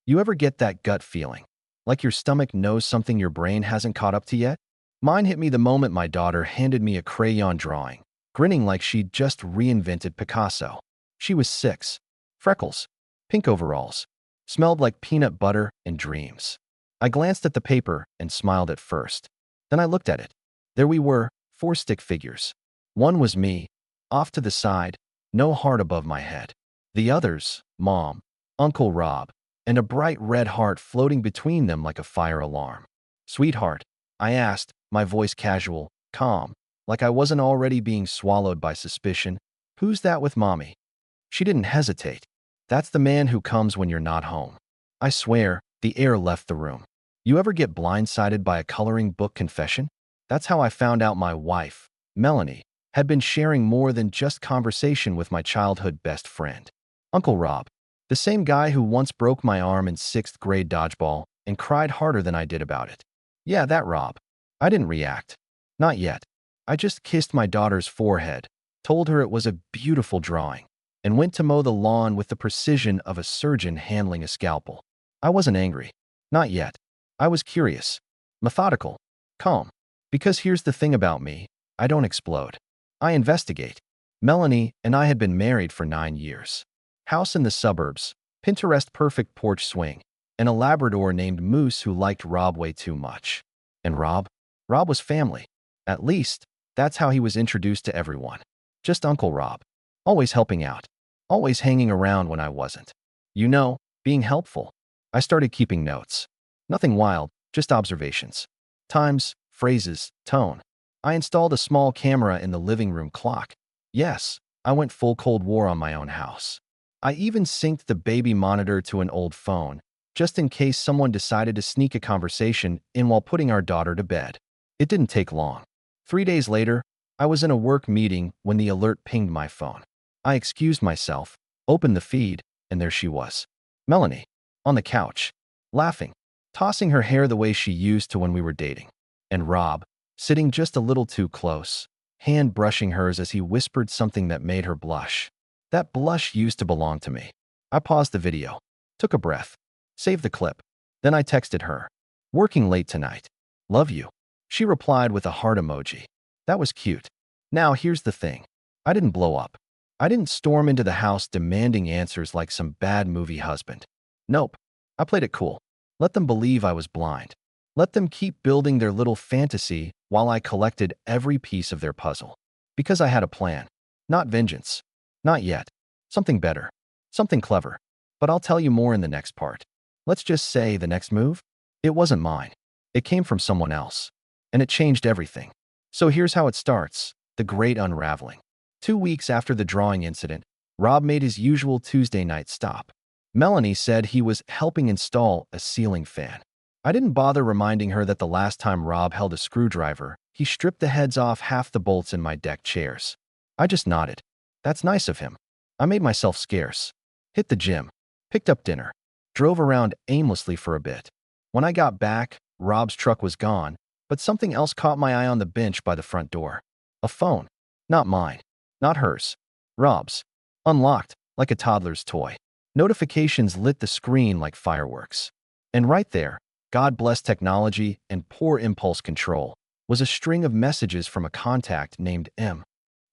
You ever get that gut feeling? Like your stomach knows something your brain hasn't caught up to yet? Mine hit me the moment my daughter handed me a crayon drawing, grinning like she'd just reinvented Picasso. She was 6. Freckles. Pink overalls. Smelled like peanut butter and dreams. I glanced at the paper and smiled at first. Then I looked at it. There we were, 4 stick figures. One was me, off to the side, no heart above my head. The others, Mom, Uncle Rob, and a bright red heart floating between them like a fire alarm. Sweetheart, I asked, my voice casual, calm, like I wasn't already being swallowed by suspicion. Who's that with Mommy? She didn't hesitate. That's the man who comes when you're not home. I swear, the air left the room. You ever get blindsided by a coloring book confession? That's how I found out my wife, Melanie, had been sharing more than just conversation with my childhood best friend. Uncle Rob, the same guy who once broke my arm in 6th grade dodgeball and cried harder than I did about it. Yeah, that Rob. I didn't react. Not yet. I just kissed my daughter's forehead, told her it was a beautiful drawing, and went to mow the lawn with the precision of a surgeon handling a scalpel. I wasn't angry. Not yet. I was curious, methodical, calm. Because here's the thing about me, I don't explode. I investigate. Melanie and I had been married for 9 years. House in the suburbs, Pinterest-perfect porch swing, and a Labrador named Moose who liked Rob way too much. And Rob? Rob was family. At least, that's how he was introduced to everyone. Just Uncle Rob. Always helping out. Always hanging around when I wasn't. You know, being helpful. I started keeping notes. Nothing wild, just observations. Times, phrases, tone. I installed a small camera in the living room clock. Yes, I went full Cold War on my own house. I even synced the baby monitor to an old phone, just in case someone decided to sneak a conversation in while putting our daughter to bed. It didn't take long. 3 days later, I was in a work meeting when the alert pinged my phone. I excused myself, opened the feed, and there she was. Melanie, on the couch, laughing, tossing her hair the way she used to when we were dating. And Rob, sitting just a little too close, hand brushing hers as he whispered something that made her blush. That blush used to belong to me. I paused the video, took a breath, saved the clip. Then I texted her. Working late tonight. Love you. She replied with a heart emoji. That was cute. Now here's the thing. I didn't blow up. I didn't storm into the house demanding answers like some bad movie husband. Nope. I played it cool. Let them believe I was blind. Let them keep building their little fantasy while I collected every piece of their puzzle. Because I had a plan. Not vengeance. Not yet. Something better. Something clever. But I'll tell you more in the next part. Let's just say the next move? It wasn't mine. It came from someone else. And it changed everything. So here's how it starts. The great unraveling. 2 weeks after the drawing incident, Rob made his usual Tuesday night stop. Melanie said he was helping install a ceiling fan. I didn't bother reminding her that the last time Rob held a screwdriver, he stripped the heads off half the bolts in my deck chairs. I just nodded. That's nice of him. I made myself scarce. Hit the gym. Picked up dinner. Drove around aimlessly for a bit. When I got back, Rob's truck was gone, but something else caught my eye on the bench by the front door. A phone. Not mine. Not hers. Rob's. Unlocked, like a toddler's toy. Notifications lit the screen like fireworks. And right there, God bless technology and poor impulse control, was a string of messages from a contact named M.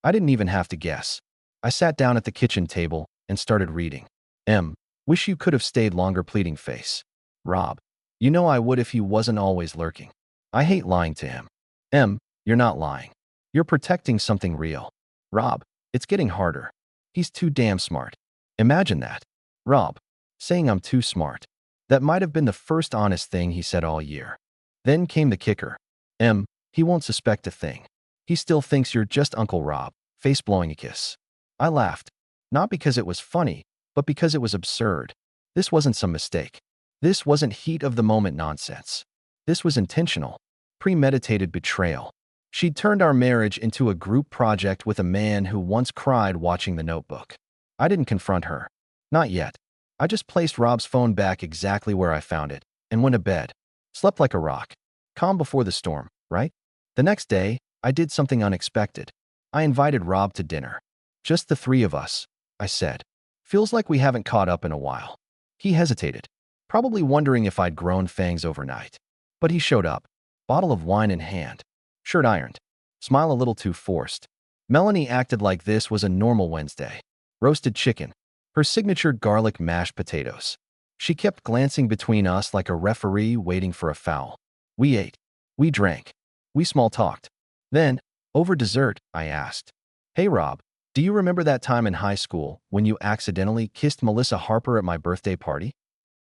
I didn't even have to guess. I sat down at the kitchen table and started reading. M. Wish you could have stayed longer, pleading face. Rob. You know I would if he wasn't always lurking. I hate lying to him. M. You're not lying. You're protecting something real. Rob. It's getting harder. He's too damn smart. Imagine that. Rob. Saying I'm too smart. That might have been the first honest thing he said all year. Then came the kicker. M. He won't suspect a thing. He still thinks you're just Uncle Rob, face blowing a kiss. I laughed. Not because it was funny, but because it was absurd. This wasn't some mistake. This wasn't heat of the moment nonsense. This was intentional, premeditated betrayal. She'd turned our marriage into a group project with a man who once cried watching The Notebook. I didn't confront her. Not yet. I just placed Rob's phone back exactly where I found it and went to bed. Slept like a rock. Calm before the storm, right? The next day, I did something unexpected. I invited Rob to dinner. Just the 3 of us, I said. Feels like we haven't caught up in a while. He hesitated. probably wondering if I'd grown fangs overnight. But he showed up, bottle of wine in hand, shirt ironed, smile a little too forced. Melanie acted like this was a normal Wednesday. Roasted chicken, her signature garlic mashed potatoes. She kept glancing between us like a referee waiting for a foul. We ate. We drank. We small-talked. Then, over dessert, I asked, "Hey Rob, do you remember that time in high school when you accidentally kissed Melissa Harper at my birthday party?"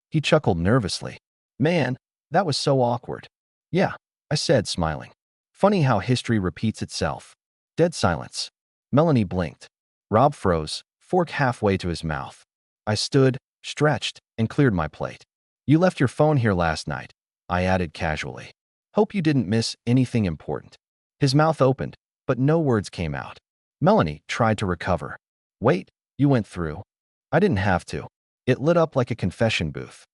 He chuckled nervously. "Man, that was so awkward." "Yeah," I said, smiling. Funny how history repeats itself. Dead silence. Melanie blinked. Rob froze, fork halfway to his mouth. I stood, stretched, and cleared my plate. "You left your phone here last night," I added casually. "Hope you didn't miss anything important." His mouth opened, but no words came out. Melanie tried to recover. "Wait, you went through?" "I didn't have to. It lit up like a confession booth."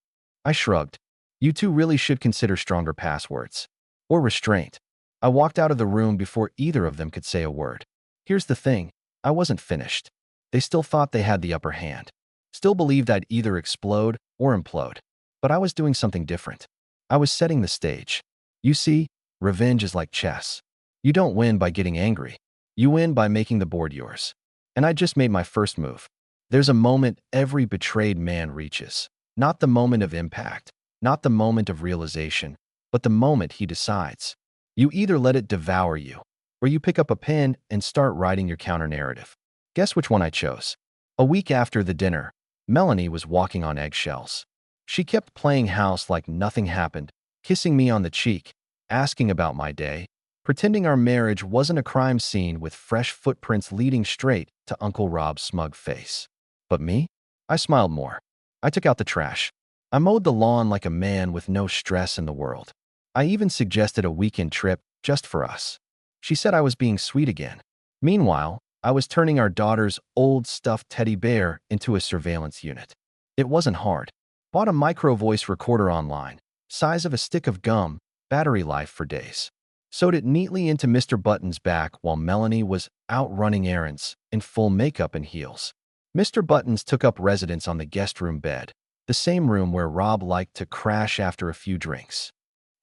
I shrugged. "You two really should consider stronger passwords. Or restraint." I walked out of the room before either of them could say a word. Here's the thing, I wasn't finished. They still thought they had the upper hand. Still believed I'd either explode or implode. But I was doing something different. I was setting the stage. You see, revenge is like chess. You don't win by getting angry. You win by making the board yours. And I just made my first move. There's a moment every betrayed man reaches. Not the moment of impact, not the moment of realization, but the moment he decides. You either let it devour you, or you pick up a pen and start writing your counter-narrative. Guess which one I chose? A week after the dinner, Melanie was walking on eggshells. She kept playing house like nothing happened, kissing me on the cheek, asking about my day, pretending our marriage wasn't a crime scene with fresh footprints leading straight to Uncle Rob's smug face. But me? I smiled more. I took out the trash. I mowed the lawn like a man with no stress in the world. I even suggested a weekend trip just for us. She said I was being sweet again. Meanwhile, I was turning our daughter's old stuffed teddy bear into a surveillance unit. It wasn't hard. Bought a micro voice recorder online, size of a stick of gum, battery life for days. Sewed it neatly into Mr. Button's back while Melanie was out running errands in full makeup and heels. Mr. Buttons took up residence on the guest room bed, the same room where Rob liked to crash after a few drinks.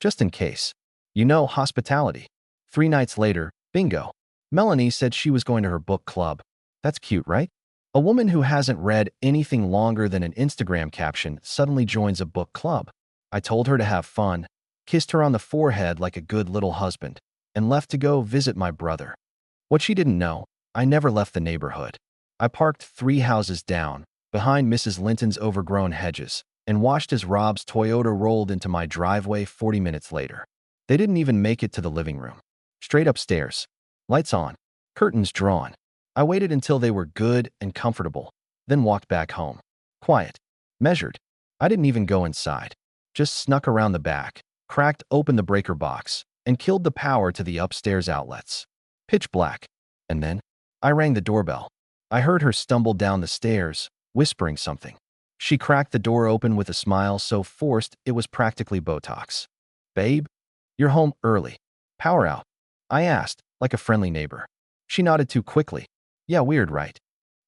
Just in case. You know, hospitality. 3 nights later, bingo. Melanie said she was going to her book club. That's cute, right? A woman who hasn't read anything longer than an Instagram caption suddenly joins a book club. I told her to have fun, kissed her on the forehead like a good little husband, and left to go visit my brother. What she didn't know, I never left the neighborhood. I parked 3 houses down, behind Mrs. Linton's overgrown hedges, and watched as Rob's Toyota rolled into my driveway 40 minutes later. They didn't even make it to the living room. Straight upstairs. Lights on. Curtains drawn. I waited until they were good and comfortable, then walked back home. Quiet. Measured. I didn't even go inside. Just snuck around the back, cracked open the breaker box, and killed the power to the upstairs outlets. Pitch black. And then, I rang the doorbell. I heard her stumble down the stairs, whispering something. She cracked the door open with a smile so forced it was practically Botox. "Babe, you're home early. Power out?" I asked, like a friendly neighbor. She nodded too quickly. "Yeah, weird, right?"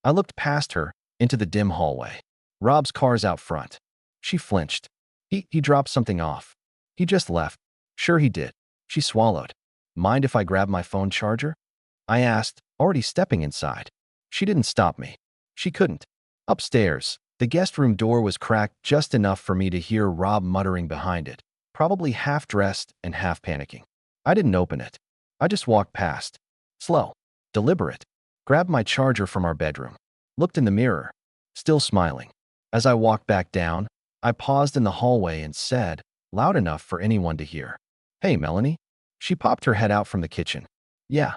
I looked past her, into the dim hallway. Rob's car's out front. She flinched. He dropped something off. He just left. Sure he did. She swallowed. "Mind if I grab my phone charger?" I asked, already stepping inside. She didn't stop me. She couldn't. Upstairs, the guest room door was cracked just enough for me to hear Rob muttering behind it, probably half dressed and half panicking. I didn't open it. I just walked past. Slow. Deliberate. Grabbed my charger from our bedroom. Looked in the mirror. Still smiling. As I walked back down, I paused in the hallway and said, loud enough for anyone to hear, "Hey, Melanie." She popped her head out from the kitchen. "Yeah.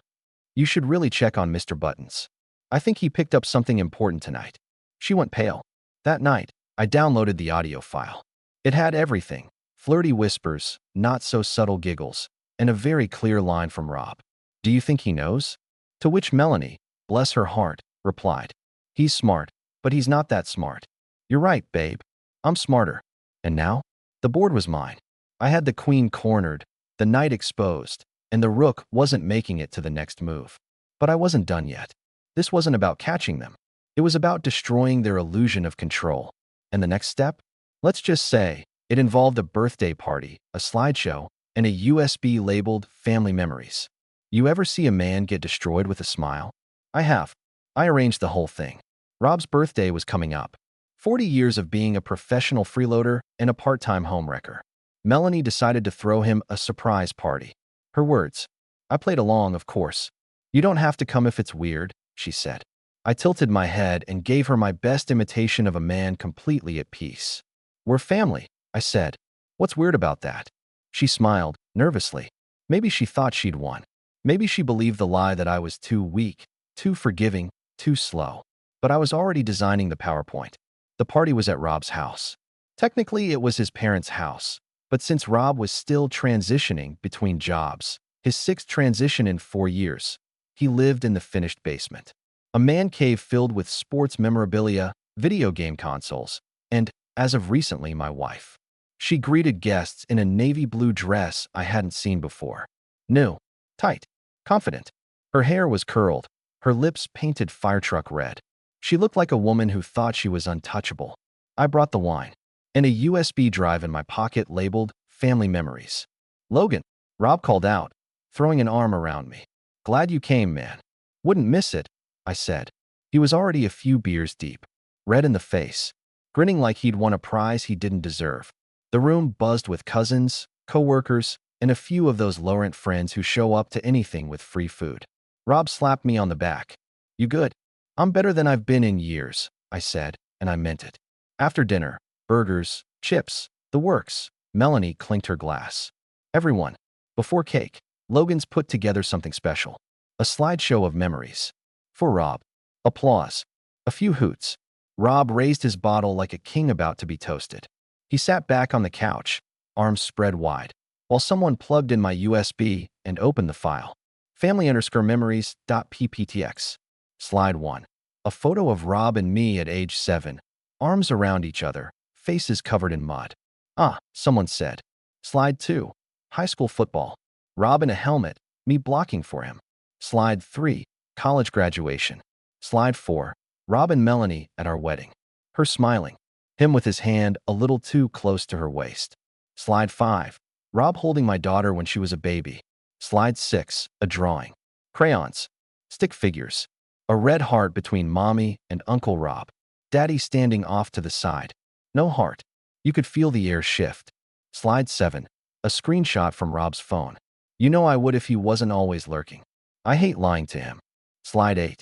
You should really check on Mr. Buttons. I think he picked up something important tonight." She went pale. That night, I downloaded the audio file. It had everything: flirty whispers, not so subtle giggles, and a very clear line from Rob. "Do you think he knows?" To which Melanie, bless her heart, replied, "He's smart, but he's not that smart." "You're right, babe. I'm smarter." And now, the board was mine. I had the queen cornered, the knight exposed, and the rook wasn't making it to the next move. But I wasn't done yet. This wasn't about catching them. It was about destroying their illusion of control. And the next step? Let's just say it involved a birthday party, a slideshow, and a USB labeled family memories. You ever see a man get destroyed with a smile? I have. I arranged the whole thing. Rob's birthday was coming up. 40 years of being a professional freeloader and a part-time homewrecker. Melanie decided to throw him a surprise party. Her words. I played along, of course. You don't have to come if it's weird, she said. I tilted my head and gave her my best imitation of a man completely at peace. We're family, I said. What's weird about that? She smiled, nervously. Maybe she thought she'd won. Maybe she believed the lie that I was too weak, too forgiving, too slow. But I was already designing the PowerPoint. The party was at Rob's house. Technically, it was his parents' house. But since Rob was still transitioning between jobs, his sixth transition in 4 years, he lived in the finished basement. A man cave filled with sports memorabilia, video game consoles, and, as of recently, my wife. She greeted guests in a navy blue dress I hadn't seen before. New, tight, confident. Her hair was curled, her lips painted firetruck red. She looked like a woman who thought she was untouchable. I brought the wine and a USB drive in my pocket labeled Family Memories. Logan, Rob called out, throwing an arm around me. Glad you came, man. Wouldn't miss it, I said. He was already a few beers deep, red in the face, grinning like he'd won a prize he didn't deserve. The room buzzed with cousins, co-workers, and a few of those low-rent friends who show up to anything with free food. Rob slapped me on the back. You good? I'm better than I've been in years, I said, and I meant it. After dinner, burgers, chips, the works. Melanie clinked her glass. Everyone. Before cake, Logan's put together something special. A slideshow of memories. For Rob. Applause. A few hoots. Rob raised his bottle like a king about to be toasted. He sat back on the couch, arms spread wide, while someone plugged in my USB and opened the file. Family_memories.pptx. Slide 1. A photo of Rob and me at age 7, arms around each other, faces covered in mud. Ah, someone said. Slide 2. High school football. Rob in a helmet, me blocking for him. Slide 3. College graduation. Slide 4. Rob and Melanie at our wedding. Her smiling. Him with his hand a little too close to her waist. Slide 5. Rob holding my daughter when she was a baby. Slide 6. A drawing. Crayons. Stick figures. A red heart between Mommy and Uncle Rob. Daddy standing off to the side. No heart. You could feel the air shift. Slide 7. A screenshot from Rob's phone. You know I would if he wasn't always lurking. I hate lying to him. Slide 8.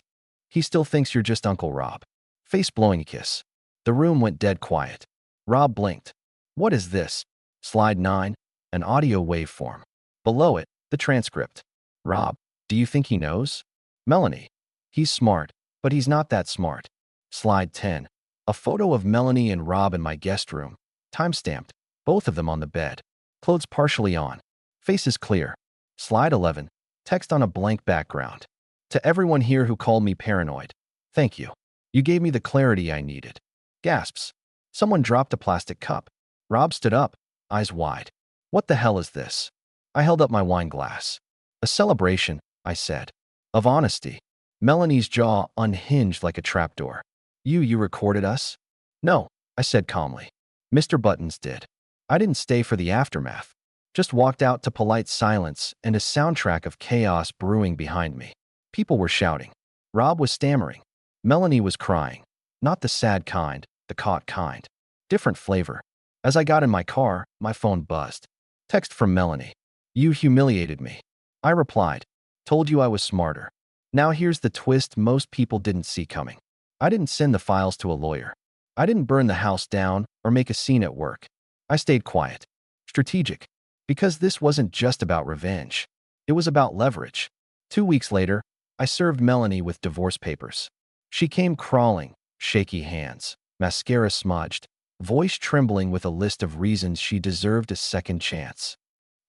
He still thinks you're just Uncle Rob. Face blowing a kiss. The room went dead quiet. Rob blinked. What is this? Slide 9. An audio waveform. Below it, the transcript. Rob, do you think he knows? Melanie. He's smart, but he's not that smart. Slide 10. A photo of Melanie and Rob in my guest room. Time-stamped. Both of them on the bed. Clothes partially on. Faces clear. Slide 11. Text on a blank background. To everyone here who called me paranoid. Thank you. You gave me the clarity I needed. Gasps. Someone dropped a plastic cup. Rob stood up, eyes wide. What the hell is this? I held up my wine glass. A celebration, I said. Of honesty. Melanie's jaw unhinged like a trapdoor. You recorded us? No, I said calmly. Mr. Buttons did. I didn't stay for the aftermath. Just walked out to polite silence and a soundtrack of chaos brewing behind me. People were shouting. Rob was stammering. Melanie was crying. Not the sad kind, the caught kind. Different flavor. As I got in my car, my phone buzzed. Text from Melanie. You humiliated me. I replied. Told you I was smarter. Now here's the twist most people didn't see coming. I didn't send the files to a lawyer. I didn't burn the house down or make a scene at work. I stayed quiet. Strategic. Because this wasn't just about revenge. It was about leverage. 2 weeks later, I served Melanie with divorce papers. She came crawling, shaky hands, mascara smudged, voice trembling with a list of reasons she deserved a second chance.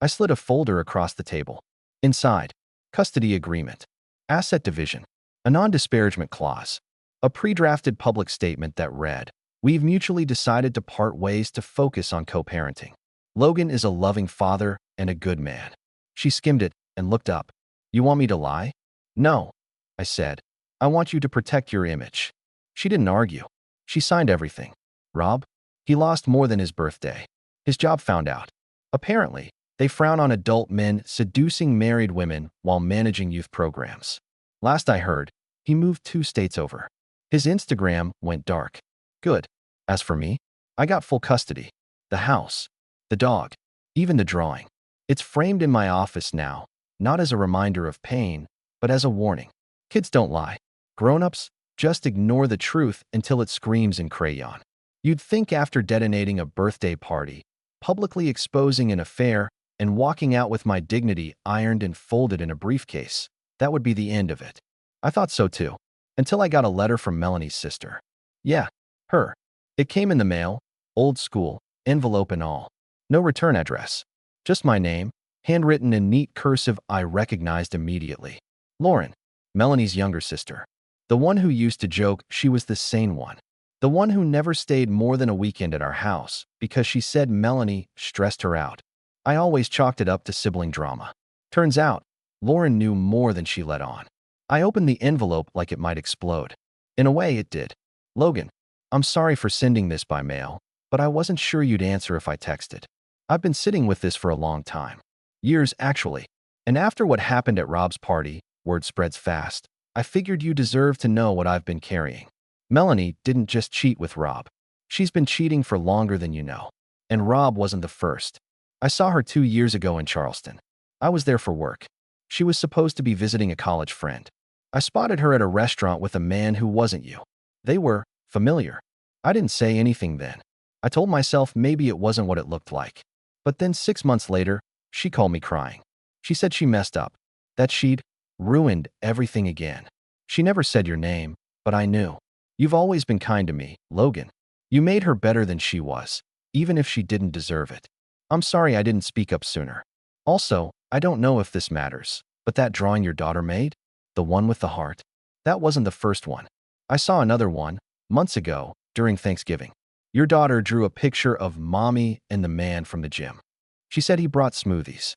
I slid a folder across the table. Inside, custody agreement, asset division, a non-disparagement clause, a pre-drafted public statement that read, we've mutually decided to part ways to focus on co-parenting. Logan is a loving father and a good man. She skimmed it and looked up. You want me to lie? No, I said. I want you to protect your image. She didn't argue. She signed everything. Rob? He lost more than his birthday. His job found out. Apparently, they frown on adult men seducing married women while managing youth programs. Last I heard, he moved 2 states over. His Instagram went dark. Good. As for me, I got full custody. The house, the dog, even the drawing. It's framed in my office now, not as a reminder of pain, but as a warning. Kids don't lie. Grown-ups just ignore the truth until it screams in crayon. You'd think after detonating a birthday party, publicly exposing an affair, and walking out with my dignity ironed and folded in a briefcase, that would be the end of it. I thought so too, until I got a letter from Melanie's sister. Yeah, her. It came in the mail, old school, envelope and all. No return address. Just my name, handwritten in neat cursive I recognized immediately. Lauren, Melanie's younger sister. The one who used to joke she was the sane one. The one who never stayed more than a weekend at our house because she said Melanie stressed her out. I always chalked it up to sibling drama. Turns out, Lauren knew more than she let on. I opened the envelope like it might explode. In a way, it did. Logan, I'm sorry for sending this by mail, but I wasn't sure you'd answer if I texted. I've been sitting with this for a long time. Years, actually. And after what happened at Rob's party, word spreads fast. I figured you deserve to know what I've been carrying. Melanie didn't just cheat with Rob. She's been cheating for longer than you know. And Rob wasn't the first. I saw her 2 years ago in Charleston. I was there for work. She was supposed to be visiting a college friend. I spotted her at a restaurant with a man who wasn't you. They were familiar. I didn't say anything then. I told myself maybe it wasn't what it looked like. But then 6 months later, she called me crying. She said she messed up, that she'd ruined everything again. She never said your name, but I knew. You've always been kind to me, Logan. You made her better than she was, even if she didn't deserve it. I'm sorry I didn't speak up sooner. Also, I don't know if this matters, but that drawing your daughter made, the one with the heart, that wasn't the first one. I saw another one, months ago, during Thanksgiving. Your daughter drew a picture of Mommy and the man from the gym. She said he brought smoothies.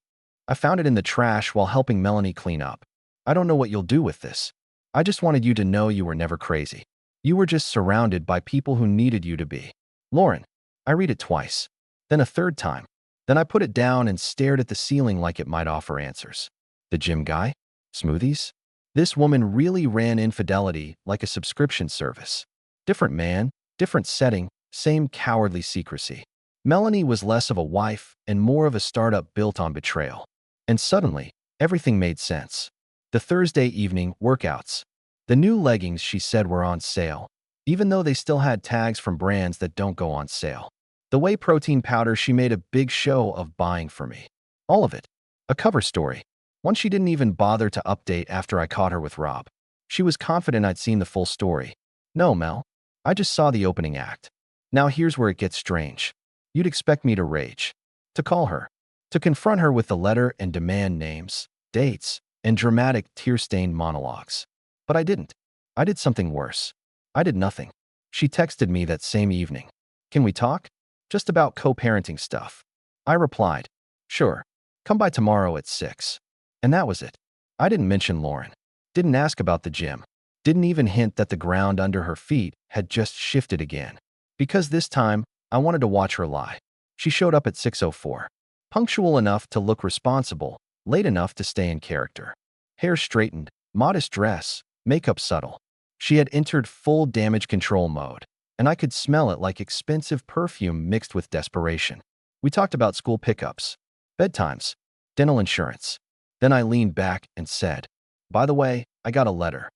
I found it in the trash while helping Melanie clean up. I don't know what you'll do with this. I just wanted you to know you were never crazy. You were just surrounded by people who needed you to be. Lauren, I read it twice, then a third time. Then I put it down and stared at the ceiling like it might offer answers. The gym guy? Smoothies? This woman really ran infidelity like a subscription service. Different man, different setting, same cowardly secrecy. Melanie was less of a wife and more of a startup built on betrayal. And suddenly, everything made sense. The Thursday evening workouts. The new leggings she said were on sale, even though they still had tags from brands that don't go on sale. The whey protein powder she made a big show of buying for me. All of it. A cover story. One she didn't even bother to update after I caught her with Rob. She was confident I'd seen the full story. No, Mel. I just saw the opening act. Now here's where it gets strange. You'd expect me to rage. To call her. To confront her with the letter and demand names, dates, and dramatic tear-stained monologues. But I didn't. I did something worse. I did nothing. She texted me that same evening. Can we talk? Just about co-parenting stuff. I replied, sure. Come by tomorrow at 6. And that was it. I didn't mention Lauren. Didn't ask about the gym. Didn't even hint that the ground under her feet had just shifted again. Because this time, I wanted to watch her lie. She showed up at 6:04. Punctual enough to look responsible, late enough to stay in character. Hair straightened, modest dress, makeup subtle. She had entered full damage control mode, and I could smell it like expensive perfume mixed with desperation. We talked about school pickups, bedtimes, dental insurance. Then I leaned back and said, by the way, I got a letter.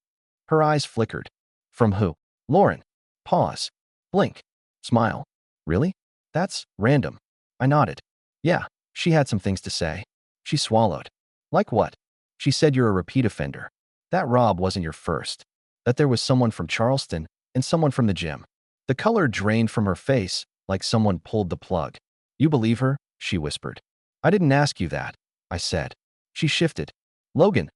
Her eyes flickered. From who? Lauren. Pause. Blink. Smile. Really? That's random. I nodded. Yeah, she had some things to say. She swallowed. Like what? She said you're a repeat offender. That Rob wasn't your first. That there was someone from Charleston and someone from the gym. The color drained from her face like someone pulled the plug. You believe her? She whispered. I didn't ask you that, I said. She shifted. Logan.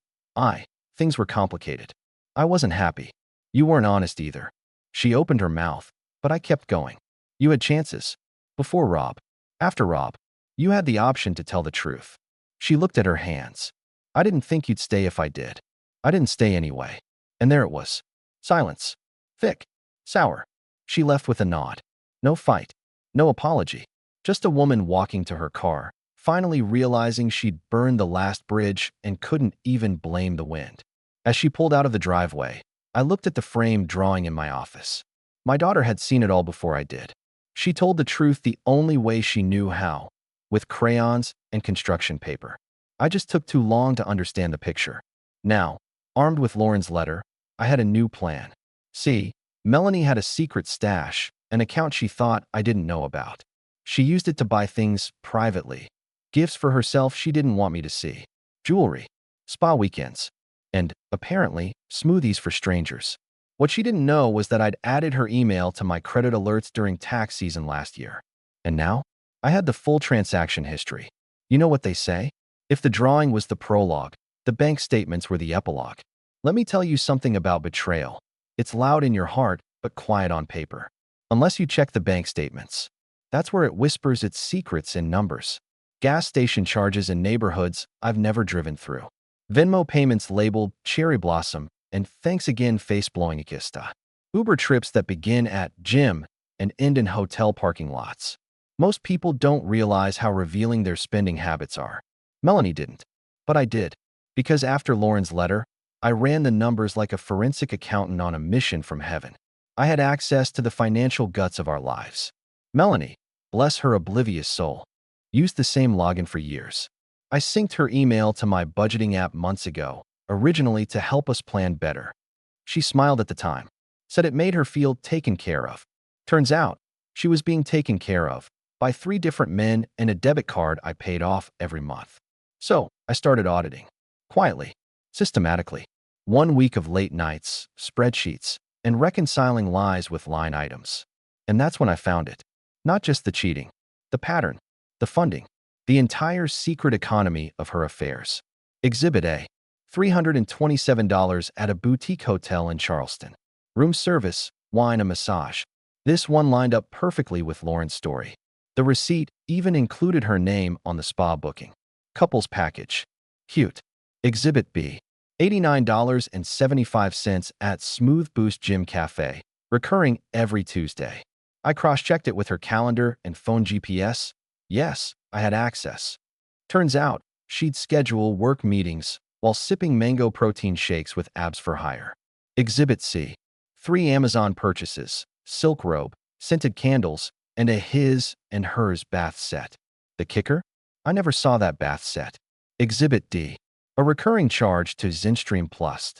Things were complicated. I wasn't happy. You weren't honest either. She opened her mouth, but I kept going. You had chances. Before Rob. After Rob. You had the option to tell the truth. She looked at her hands. I didn't think you'd stay if I did. I didn't stay anyway. And there it was. Silence. Thick. Sour. She left with a nod. No fight. No apology. Just a woman walking to her car, finally realizing she'd burned the last bridge and couldn't even blame the wind. As she pulled out of the driveway, I looked at the framed drawing in my office. My daughter had seen it all before I did. She told the truth the only way she knew how, with crayons and construction paper. I just took too long to understand the picture. Now, armed with Lauren's letter, I had a new plan. See, Melanie had a secret stash, an account she thought I didn't know about. She used it to buy things privately, gifts for herself she didn't want me to see, jewelry, spa weekends, and, apparently, smoothies for strangers. What she didn't know was that I'd added her email to my credit alerts during tax season last year. And now, I had the full transaction history. You know what they say? If the drawing was the prologue, the bank statements were the epilogue. Let me tell you something about betrayal. It's loud in your heart, but quiet on paper. Unless you check the bank statements. That's where it whispers its secrets in numbers. Gas station charges in neighborhoods I've never driven through. Venmo payments labeled Cherry Blossom and thanks again face-blowing Ikista. Uber trips that begin at gym and end in hotel parking lots. Most people don't realize how revealing their spending habits are. Melanie didn't, but I did. Because after Lauren's letter, I ran the numbers like a forensic accountant on a mission from heaven. I had access to the financial guts of our lives. Melanie, bless her oblivious soul, used the same login for years. I synced her email to my budgeting app months ago, originally to help us plan better. She smiled at the time, said it made her feel taken care of. Turns out, she was being taken care of by 3 different men and a debit card I paid off every month. So, I started auditing. Quietly, systematically. 1 week of late nights, spreadsheets, and reconciling lies with line items. And that's when I found it. Not just the cheating, the pattern, the funding, the entire secret economy of her affairs. Exhibit A. $327 at a boutique hotel in Charleston. Room service, wine and massage. This one lined up perfectly with Lauren's story. The receipt even included her name on the spa booking. Couples package. Cute. Exhibit B. $89.75 at Smooth Boost Gym Cafe, recurring every Tuesday. I cross-checked it with her calendar and phone GPS. Yes, I had access. Turns out, she'd schedule work meetings while sipping mango protein shakes with abs for hire. Exhibit C. 3 Amazon purchases, silk robe, scented candles, and a his and hers bath set. The kicker? I never saw that bath set. Exhibit D. A recurring charge to Zenstream Plus,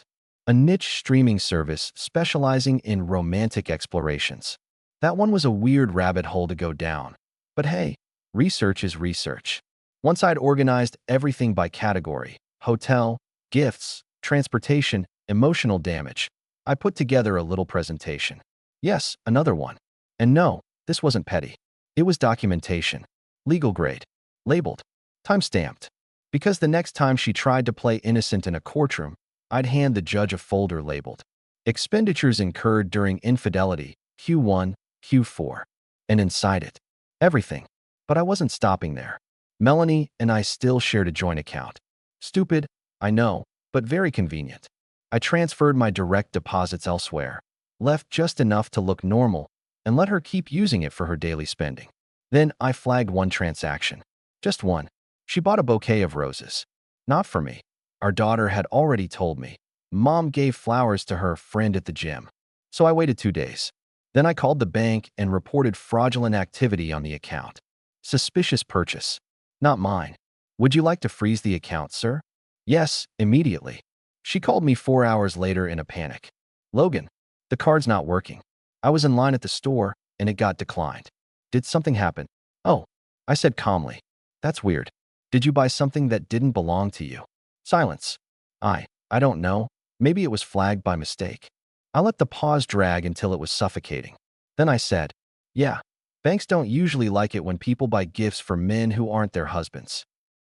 a niche streaming service specializing in romantic explorations. That one was a weird rabbit hole to go down. But hey, research is research. Once I'd organized everything by category, hotel, gifts, transportation, emotional damage, I put together a little presentation. Yes, another one. And no, this wasn't petty. It was documentation. Legal grade. Labeled. Time-stamped. Because the next time she tried to play innocent in a courtroom, I'd hand the judge a folder labeled expenditures incurred during infidelity, Q1, Q4. And inside it, everything. But I wasn't stopping there. Melanie and I still shared a joint account. Stupid, I know, but very convenient. I transferred my direct deposits elsewhere, left just enough to look normal, and let her keep using it for her daily spending. Then I flagged one transaction. Just one. She bought a bouquet of roses. Not for me. Our daughter had already told me. Mom gave flowers to her friend at the gym. So I waited 2 days. Then I called the bank and reported fraudulent activity on the account. Suspicious purchase. Not mine. Would you like to freeze the account, sir? Yes, immediately. She called me 4 hours later in a panic. Logan, the card's not working. I was in line at the store, and it got declined. Did something happen? Oh, I said calmly. That's weird. Did you buy something that didn't belong to you? Silence. I don't know. Maybe it was flagged by mistake. I let the pause drag until it was suffocating. Then I said, yeah, banks don't usually like it when people buy gifts for men who aren't their husbands.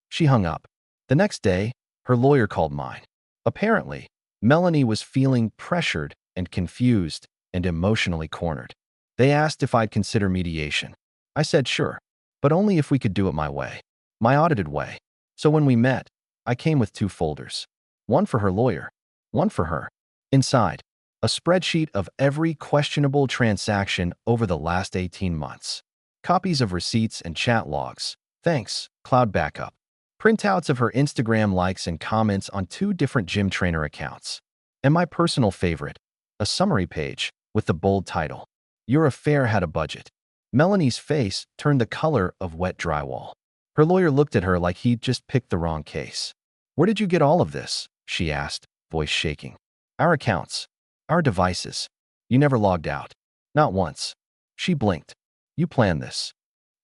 She hung up. The next day, her lawyer called mine. Apparently, Melanie was feeling pressured and confused and emotionally cornered. They asked if I'd consider mediation. I said sure, but only if we could do it my way, my audited way. So when we met, I came with 2 folders. One for her lawyer, one for her. Inside, a spreadsheet of every questionable transaction over the last 18 months. Copies of receipts and chat logs. Thanks, cloud backup. Printouts of her Instagram likes and comments on 2 different gym trainer accounts. And my personal favorite, a summary page with the bold title, "Your affair had a budget." Melanie's face turned the color of wet drywall. Her lawyer looked at her like he'd just picked the wrong case. "Where did you get all of this?" she asked, voice shaking. "Our accounts. Our devices. You never logged out. Not once." She blinked. "You planned this."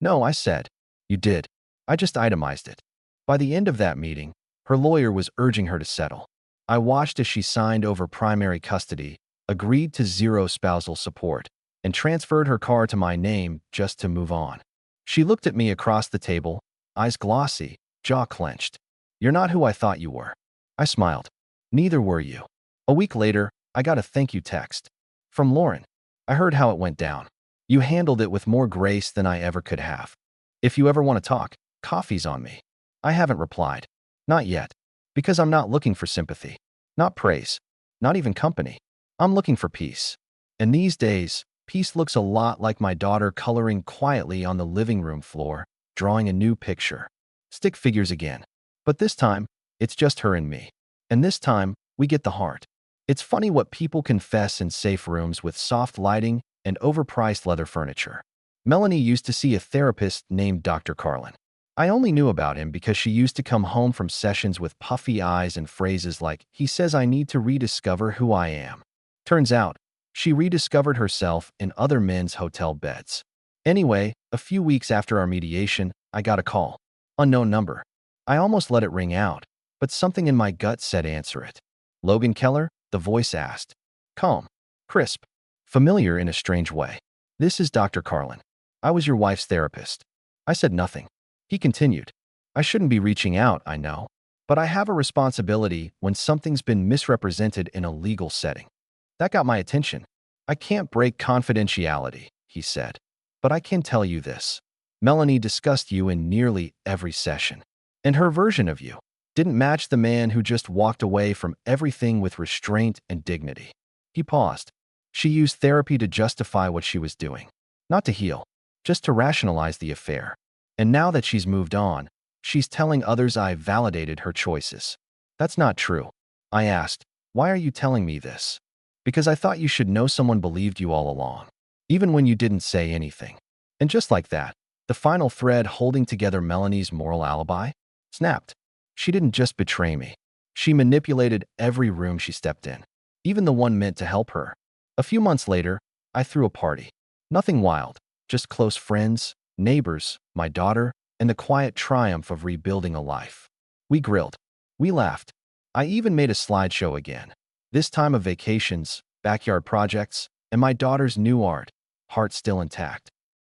"No," I said. "You did. I just itemized it." By the end of that meeting, her lawyer was urging her to settle. I watched as she signed over primary custody, agreed to zero spousal support, and transferred her car to my name just to move on. She looked at me across the table, eyes glossy, jaw clenched. "You're not who I thought you were." I smiled. "Neither were you." A week later, I got a thank you text. From Lauren. I heard how it went down. "You handled it with more grace than I ever could have. If you ever want to talk, coffee's on me." I haven't replied. Not yet. Because I'm not looking for sympathy. Not praise. Not even company. I'm looking for peace. And these days, peace looks a lot like my daughter coloring quietly on the living room floor, drawing a new picture. Stick figures again. But this time, it's just her and me. And this time, we get the heart. It's funny what people confess in safe rooms with soft lighting and overpriced leather furniture. Melanie used to see a therapist named Dr. Carlin. I only knew about him because she used to come home from sessions with puffy eyes and phrases like, "He says I need to rediscover who I am." Turns out, she rediscovered herself in other men's hotel beds. Anyway, a few weeks after our mediation, I got a call. Unknown number. I almost let it ring out, but something in my gut said answer it. "Logan Keller?" the voice asked. Calm. Crisp. Familiar in a strange way. "This is Dr. Carlin. I was your wife's therapist." I said nothing. He continued. "I shouldn't be reaching out, I know. But I have a responsibility when something's been misrepresented in a legal setting." That got my attention. "I can't break confidentiality," he said. "But I can tell you this. Melanie discussed you in nearly every session. And her version of you didn't match the man who just walked away from everything with restraint and dignity." He paused. "She used therapy to justify what she was doing. Not to heal, just to rationalize the affair. And now that she's moved on, she's telling others I validated her choices." "That's not true." I asked. "Why are you telling me this?" "Because I thought you should know someone believed you all along, even when you didn't say anything." And just like that, the final thread holding together Melanie's moral alibi snapped. She didn't just betray me. She manipulated every room she stepped in, even the one meant to help her. A few months later, I threw a party. Nothing wild, just close friends, neighbors, my daughter, and the quiet triumph of rebuilding a life. We grilled. We laughed. I even made a slideshow again. This time of vacations, backyard projects, and my daughter's new art, heart still intact.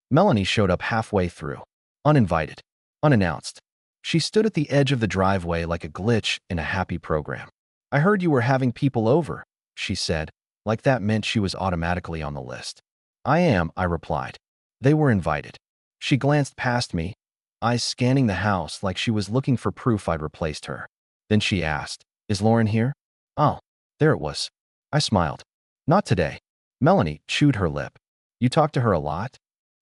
Melanie showed up halfway through. Uninvited. Unannounced. She stood at the edge of the driveway like a glitch in a happy program. "I heard you were having people over," she said, like that meant she was automatically on the list. "I am," I replied. "They were invited." She glanced past me, eyes scanning the house like she was looking for proof I'd replaced her. Then she asked, "Is Lauren here?" "Oh, there it was." I smiled. "Not today." Melanie chewed her lip. "You talk to her a lot?"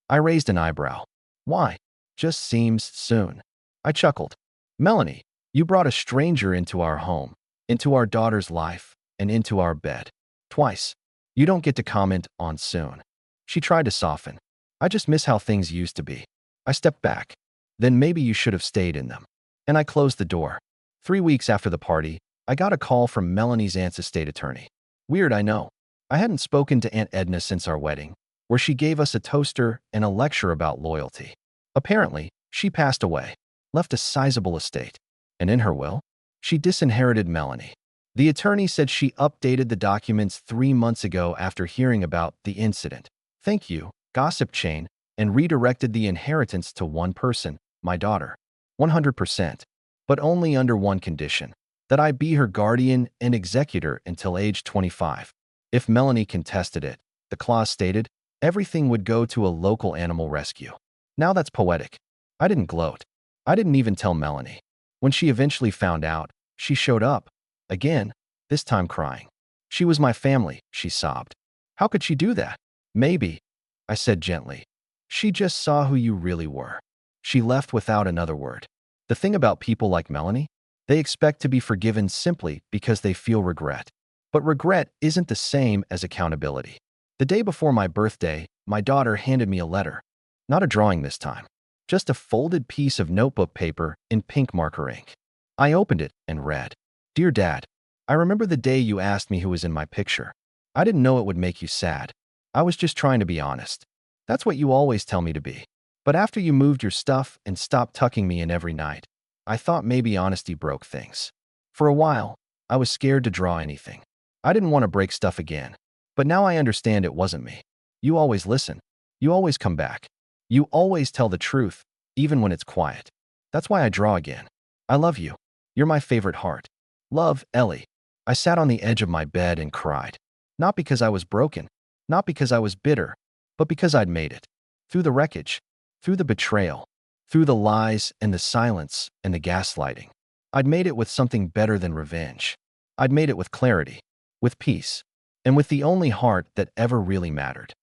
I raised an eyebrow. "Why? Just seems soon." I chuckled. "Melanie, you brought a stranger into our home, into our daughter's life, and into our bed. Twice. You don't get to comment on soon." She tried to soften. "I just miss how things used to be." I stepped back. "Then maybe you should have stayed in them." And I closed the door. 3 weeks after the party, I got a call from Melanie's aunt's estate attorney. Weird, I know. I hadn't spoken to Aunt Edna since our wedding, where she gave us a toaster and a lecture about loyalty. Apparently, she passed away, left a sizable estate. And in her will, she disinherited Melanie. The attorney said she updated the documents 3 months ago after hearing about the incident. Thank you, gossip chain, and redirected the inheritance to one person, my daughter. 100%. But only under one condition, that I be her guardian and executor until age 25. If Melanie contested it, the clause stated, everything would go to a local animal rescue. Now that's poetic. I didn't gloat. I didn't even tell Melanie. When she eventually found out, she showed up. Again, this time crying. "She was my family," she sobbed. "How could she do that?" "Maybe," I said gently. She just saw who you really were. She left without another word. The thing about people like Melanie, they expect to be forgiven simply because they feel regret. But regret isn't the same as accountability. The day before my birthday, my daughter handed me a letter. Not a drawing this time, just a folded piece of notebook paper in pink marker ink. I opened it and read, "Dear Dad, I remember the day you asked me who was in my picture. I didn't know it would make you sad. I was just trying to be honest. That's what you always tell me to be. But after you moved your stuff and stopped tucking me in every night, I thought maybe honesty broke things. For a while, I was scared to draw anything. I didn't want to break stuff again. But now I understand it wasn't me. You always listen. You always come back. You always tell the truth, even when it's quiet. That's why I draw again. I love you. You're my favorite heart. Love, Ellie." I sat on the edge of my bed and cried. Not because I was broken, not because I was bitter, but because I'd made it. Through the wreckage, through the betrayal, through the lies and the silence and the gaslighting. I'd made it with something better than revenge. I'd made it with clarity, with peace, and with the only heart that ever really mattered.